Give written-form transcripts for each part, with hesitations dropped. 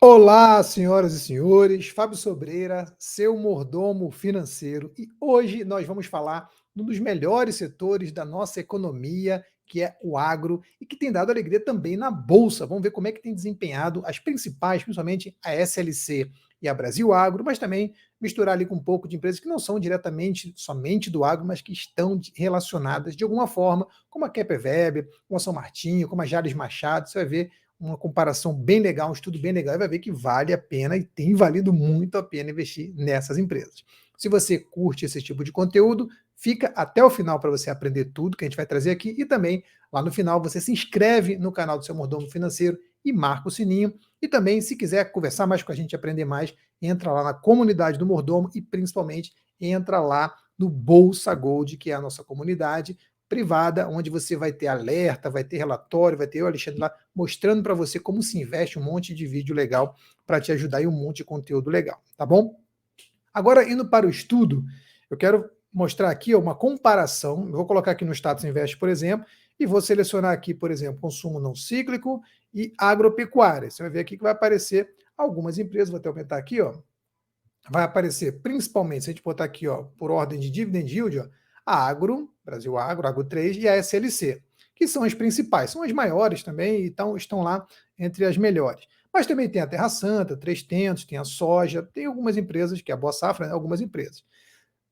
Olá, senhoras e senhores, Fábio Sobreira, seu mordomo financeiro, e hoje nós vamos falar de um dos melhores setores da nossa economia, que é o agro, e que tem dado alegria também na Bolsa. Vamos ver como é que tem desempenhado as principais, principalmente a SLC e a Brasil Agro, mas também misturar ali com um pouco de empresas que não são diretamente somente do agro, mas que estão relacionadas de alguma forma, como a Kepler, como a São Martinho, como a Jales Machado. Você vai ver uma comparação bem legal, um estudo bem legal, e vai ver que vale a pena e tem valido muito a pena investir nessas empresas. Se você curte esse tipo de conteúdo, fica até o final para você aprender tudo que a gente vai trazer aqui e também lá no final você se inscreve no canal do Seu Mordomo Financeiro e marca o sininho. E também, se quiser conversar mais com a gente, aprender mais, entra lá na comunidade do Mordomo e principalmente entra lá no Bolsa Gold, que é a nossa comunidade privada, onde você vai ter alerta, vai ter relatório, vai ter eu, Alexandre, lá mostrando para você como se investe, um monte de vídeo legal para te ajudar e um monte de conteúdo legal, tá bom? Agora, indo para o estudo, eu quero mostrar aqui uma comparação. Eu vou colocar aqui no Status Invest, por exemplo, e vou selecionar aqui, por exemplo, consumo não cíclico e agropecuária. Você vai ver aqui que vai aparecer algumas empresas, vou até aumentar aqui, ó, vai aparecer principalmente, se a gente botar aqui, ó, por ordem de dividend yield, ó, a Agro, Brasil Agro, Agro 3 e a SLC, que são as principais, são as maiores também, então estão lá entre as melhores. Mas também tem a Terra Santa, Três Tentos, tem a soja, tem algumas empresas, que é a Boa Safra, né, algumas empresas.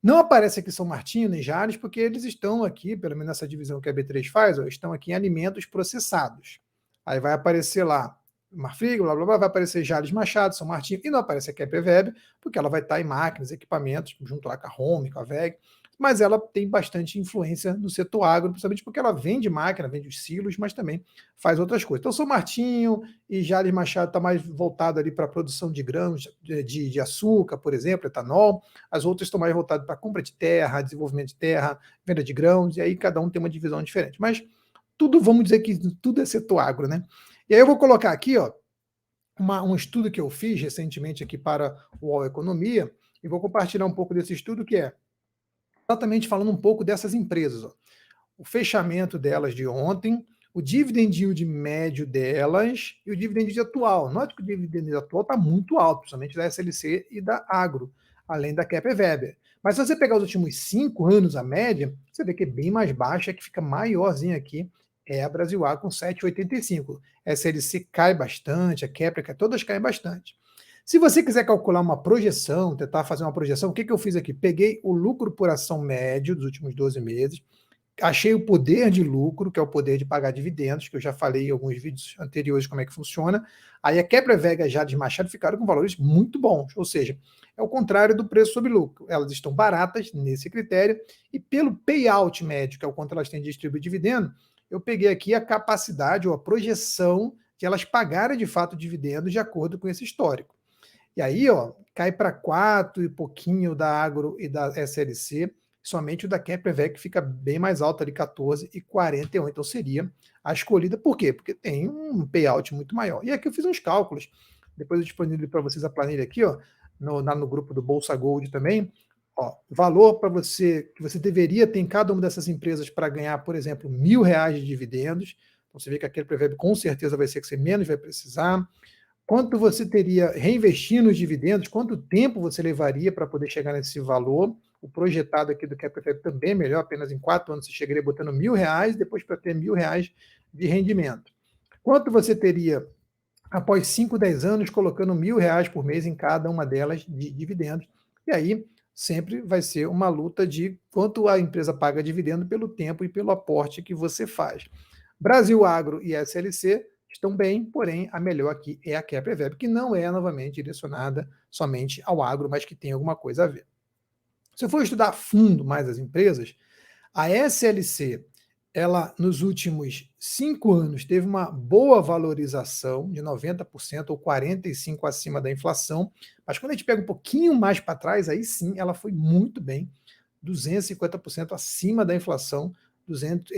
Não aparece aqui São Martinho nem Jales, porque eles estão aqui, pelo menos nessa divisão que a B3 faz, ó, estão aqui em alimentos processados. Aí vai aparecer lá Marfrig, blá, blá, blá, vai aparecer Jales Machado, São Martinho, e não aparece a Kepler, porque ela vai estar em máquinas, equipamentos, junto lá com a Home, com a VEG, mas ela tem bastante influência no setor agro, principalmente porque ela vende máquina, vende os silos, mas também faz outras coisas. Então, São Martinho e Jales Machado está mais voltado ali para a produção de grãos, de açúcar, por exemplo, etanol. As outras estão mais voltadas para compra de terra, desenvolvimento de terra, venda de grãos, e aí cada um tem uma divisão diferente. Mas tudo, vamos dizer que tudo é setor agro, né? E aí eu vou colocar aqui, ó, um estudo que eu fiz recentemente aqui para o UOL Economia, e vou compartilhar um pouco desse estudo, que é exatamente falando um pouco dessas empresas. Ó. O fechamento delas de ontem, o dividend yield médio delas e o dividend yield atual. Note que o dividend yield atual está muito alto, principalmente da SLC e da Agro, além da Kepler. Mas se você pegar os últimos 5 anos, a média, você vê que é bem mais baixa, que fica maiorzinha aqui, é a Brasil A com 7,85. A SLC cai bastante, a Kepler, todas caem bastante. Se você quiser calcular uma projeção, tentar fazer uma projeção, o que eu fiz aqui? Peguei o lucro por ação médio dos últimos 12 meses, achei o poder de lucro, que é o poder de pagar dividendos, que eu já falei em alguns vídeos anteriores como é que funciona. Aí a Kepler e Jales Machado ficaram com valores muito bons, ou seja, é o contrário do preço sobre lucro. Elas estão baratas nesse critério, e pelo payout médio, que é o quanto elas têm de distribuir dividendo, eu peguei aqui a capacidade ou a projeção de elas pagarem de fato dividendos de acordo com esse histórico. E aí, ó, cai para 4 e pouquinho da Agro e da SLC, somente o da Kepler que fica bem mais alto ali, 14,41. Então seria a escolhida. Por quê? Porque tem um payout muito maior. E aqui eu fiz uns cálculos, depois eu disponibilizo para vocês a planilha aqui, ó, no grupo do Bolsa Gold também. Ó, valor para você que você deveria ter em cada uma dessas empresas para ganhar, por exemplo, R$ 1.000 de dividendos. Então você vê que aquele Preverb com certeza vai ser que você menos vai precisar. Quanto você teria reinvestindo os dividendos, quanto tempo você levaria para poder chegar nesse valor? O projetado aqui do Kepler também é melhor, apenas em 4 anos você chegaria botando R$ 1.000, depois para ter R$ 1.000 de rendimento. Quanto você teria após 5, 10 anos colocando R$ 1.000 por mês em cada uma delas de dividendos? E aí sempre vai ser uma luta de quanto a empresa paga dividendo pelo tempo e pelo aporte que você faz. Brasil Agro e SLC estão bem, porém a melhor aqui é a Kepler, que não é novamente direcionada somente ao agro, mas que tem alguma coisa a ver. Se eu for estudar a fundo mais as empresas, a SLC, ela nos últimos 5 anos teve uma boa valorização de 90% ou 45% acima da inflação, mas quando a gente pega um pouquinho mais para trás, aí sim ela foi muito bem, 250% acima da inflação,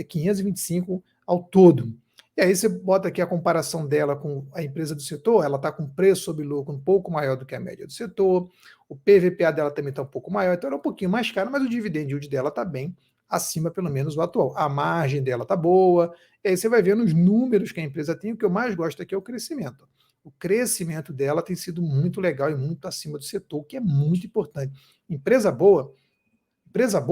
525 ao todo. E aí você bota aqui a comparação dela com a empresa do setor, ela está com preço sobre lucro um pouco maior do que a média do setor, o PVPA dela também está um pouco maior, então ela é um pouquinho mais cara, mas o dividend yield dela está bem acima, pelo menos, do atual. A margem dela está boa, e aí você vai vendo os números que a empresa tem, o que eu mais gosto aqui é o crescimento. o crescimento dela tem sido muito legal e muito acima do setor, o que é muito importante. Empresa boa,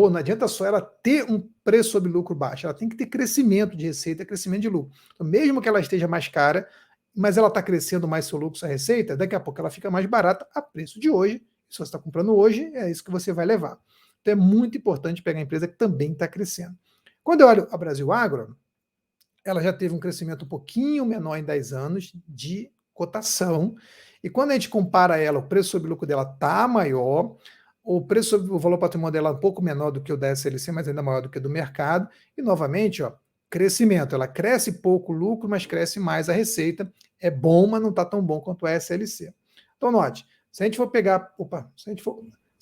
não adianta só ela ter um preço sobre lucro baixo, ela tem que ter crescimento de receita, crescimento de lucro. Então, mesmo que ela esteja mais cara, mas ela está crescendo mais seu lucro, sua receita, daqui a pouco ela fica mais barata a preço de hoje. Se você está comprando hoje, é isso que você vai levar. Então é muito importante pegar a empresa que também está crescendo. Quando eu olho a Brasil Agro, ela já teve um crescimento um pouquinho menor em 10 anos de cotação. E quando a gente compara ela, o preço sobre lucro dela está maior, o preço sobre o valor patrimônio dela é um pouco menor do que o da SLC, mas ainda maior do que o do mercado. E novamente, ó, crescimento. Ela cresce pouco o lucro, mas cresce mais a receita. É bom, mas não está tão bom quanto a SLC. Então, note, se a gente for pegar. Opa, se a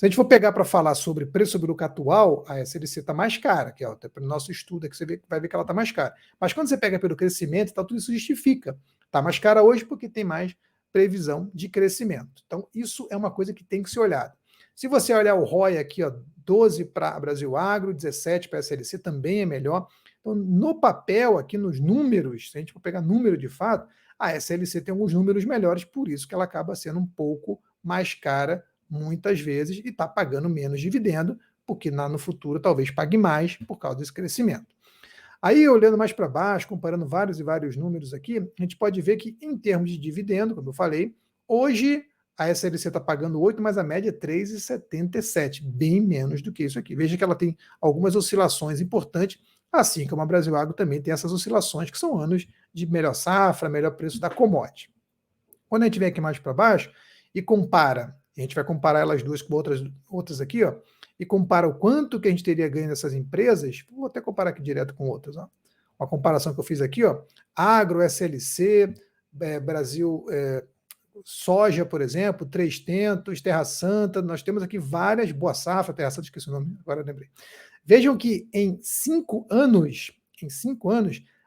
gente for pegar para falar sobre preço sobre lucro atual, a SLC está mais cara, que é pelo nosso estudo aqui, você vai ver que ela está mais cara. Mas quando você pega pelo crescimento, tá, tudo isso justifica. Está mais cara hoje porque tem mais previsão de crescimento. Então, isso é uma coisa que tem que ser olhada. Se você olhar o ROI aqui, ó, 12 para Brasil Agro, 17 para a SLC, também é melhor. Então, no papel, aqui nos números, se a gente for pegar número de fato, a SLC tem alguns números melhores, por isso que ela acaba sendo um pouco mais cara muitas vezes e está pagando menos dividendo, porque no futuro talvez pague mais por causa desse crescimento. Aí, olhando mais para baixo, comparando vários e vários números aqui, a gente pode ver que, em termos de dividendo, como eu falei, hoje a SLC está pagando 8, mas a média é 3,77, bem menos do que isso aqui. Veja que ela tem algumas oscilações importantes, assim como a Brasil Agro também tem essas oscilações, que são anos de melhor safra, melhor preço da commodity. Quando a gente vem aqui mais para baixo e compara, a gente vai comparar elas duas com outras aqui, ó, e compara o quanto que a gente teria ganho nessas empresas, vou até comparar aqui direto com outras, ó. Uma comparação que eu fiz aqui, ó, Agro, SLC, Brasil, Soja, por exemplo, Três Tentos, Terra Santa, nós temos aqui várias, Boa Safra, Terra Santa, esqueci o nome, agora eu lembrei. Vejam que em 5 anos,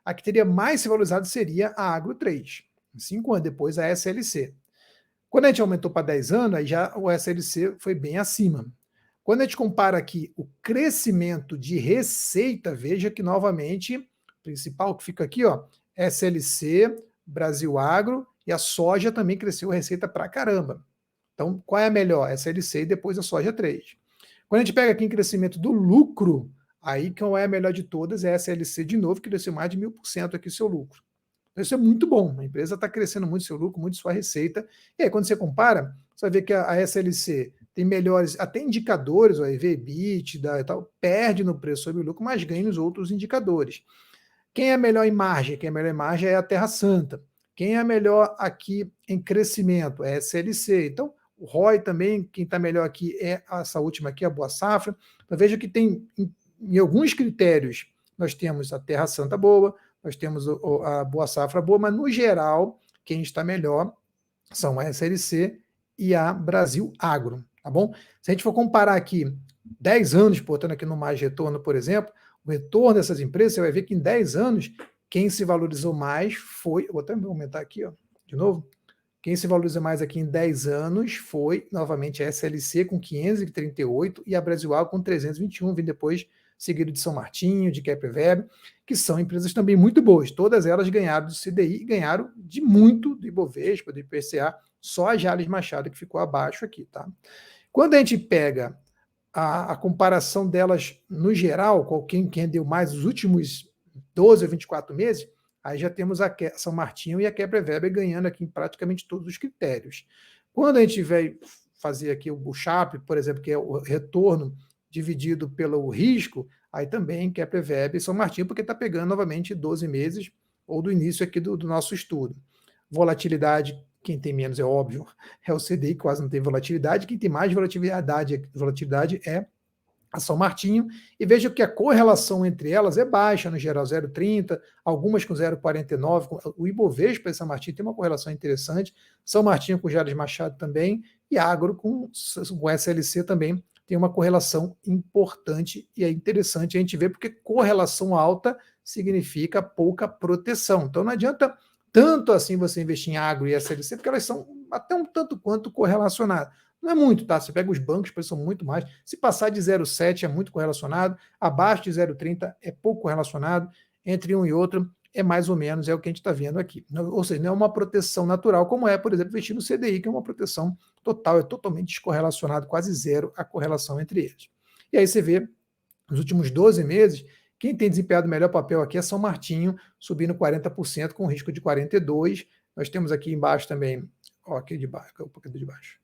a que teria mais se valorizado seria a Agro 3. Em 5 anos depois, a SLC. Quando a gente aumentou para 10 anos, aí já o SLC foi bem acima. Quando a gente compara aqui o crescimento de receita, veja que novamente, o principal que fica aqui, ó, SLC, Brasil Agro e a soja também cresceu a receita pra caramba. Então, qual é a melhor? SLC e depois a soja 3. Quando a gente pega aqui em crescimento do lucro, aí qual é a melhor de todas? É a SLC de novo, que cresceu mais de 1000% aqui o seu lucro. Isso é muito bom. A empresa está crescendo muito seu lucro, muito sua receita. E aí, quando você compara, você vai ver que a SLC tem melhores, até indicadores, o EV, EBITDA e tal, perde no preço sobre o lucro, mas ganha nos outros indicadores. Quem é melhor em margem? Quem é melhor em margem é a Terra Santa. Quem é melhor aqui em crescimento? É a SLC. Então, o ROI também, quem está melhor aqui é essa última aqui, a Boa Safra. Então, veja que tem, em alguns critérios, nós temos a Terra Santa boa, nós temos a Boa Safra boa, mas no geral, quem está melhor são a SLC e a Brasil Agro, tá bom? Se a gente for comparar aqui 10 anos, botando aqui no mais retorno, por exemplo, o retorno dessas empresas, você vai ver que em 10 anos, quem se valorizou mais foi, vou até aumentar aqui, ó, de novo, quem se valoriza mais aqui em 10 anos foi, novamente, a SLC com 538 e a Brasil Agro com 321, vem depois seguido de São Martinho, de Kepler, que são empresas também muito boas. Todas elas ganharam do CDI e ganharam de muito do Ibovespa, do IPCA, só a Jalles Machado que ficou abaixo aqui, tá? Quando a gente pega a comparação delas no geral, com quem rendeu mais nos últimos 12 ou 24 meses, aí já temos a São Martinho e a Kepler ganhando aqui em praticamente todos os critérios. Quando a gente vai fazer aqui o Sharpe, por exemplo, que é o retorno dividido pelo risco, aí também Kepler e São Martinho, porque está pegando novamente 12 meses ou do início aqui do nosso estudo. Volatilidade, quem tem menos é óbvio, é o CDI, quase não tem volatilidade. Quem tem mais volatilidade é a São Martinho, e veja que a correlação entre elas é baixa, no geral 0,30, algumas com 0,49, o Ibovespa e São Martinho tem uma correlação interessante, São Martinho com Jalles Machado também, e Agro com SLC também tem uma correlação importante, e é interessante a gente ver, porque correlação alta significa pouca proteção, então não adianta tanto assim você investir em Agro e SLC, porque elas são até um tanto quanto correlacionadas. Não é muito, tá? Você pega os bancos, são muito mais. Se passar de 0,7 é muito correlacionado, abaixo de 0,30 é pouco correlacionado, entre um e outro é mais ou menos o que a gente está vendo aqui. Ou seja, não é uma proteção natural, como é, por exemplo, investir no CDI, que é uma proteção total, é totalmente descorrelacionado, quase zero a correlação entre eles. E aí você vê, nos últimos 12 meses, quem tem desempenhado o melhor papel aqui é São Martinho, subindo 40%, com risco de 42%. Nós temos aqui embaixo também, ó, aqui de baixo, um pouquinho de baixo.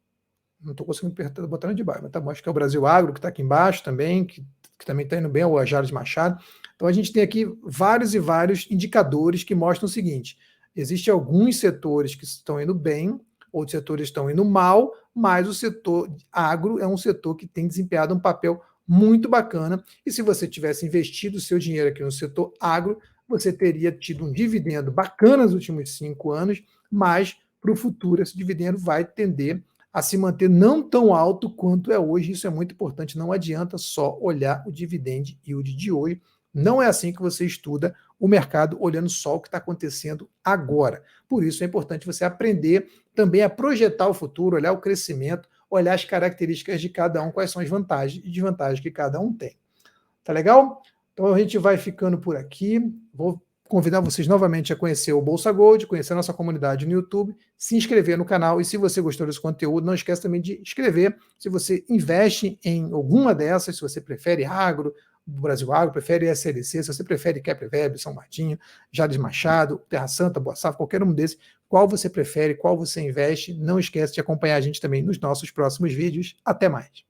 Não estou conseguindo apertar, botar de baixo, mas tá bom. Acho que é o Brasil Agro, que está aqui embaixo também, que também está indo bem, o Jales Machado. Então a gente tem aqui vários e vários indicadores que mostram o seguinte: existem alguns setores que estão indo bem, outros setores estão indo mal, mas o setor agro é um setor que tem desempenhado um papel muito bacana. E se você tivesse investido o seu dinheiro aqui no setor agro, você teria tido um dividendo bacana nos últimos 5 anos, mas para o futuro esse dividendo vai tender a se manter não tão alto quanto é hoje. Isso é muito importante. Não adianta só olhar o dividend yield de hoje. Não é assim que você estuda o mercado, olhando só o que está acontecendo agora. Por isso é importante você aprender também a projetar o futuro, olhar o crescimento, olhar as características de cada um, quais são as vantagens e desvantagens que cada um tem. Tá legal? Então a gente vai ficando por aqui. Vou convidar vocês novamente a conhecer o Bolsa Gold, conhecer a nossa comunidade no YouTube, se inscrever no canal, e se você gostou desse conteúdo, não esqueça também de inscrever. Se você investe em alguma dessas, se você prefere agro, Brasil Agro, prefere SLC, se você prefere Kepler, São Martinho, Jales Machado, Terra Santa, Boa Safra, qualquer um desses, qual você prefere, qual você investe, não esqueça de acompanhar a gente também nos nossos próximos vídeos. Até mais!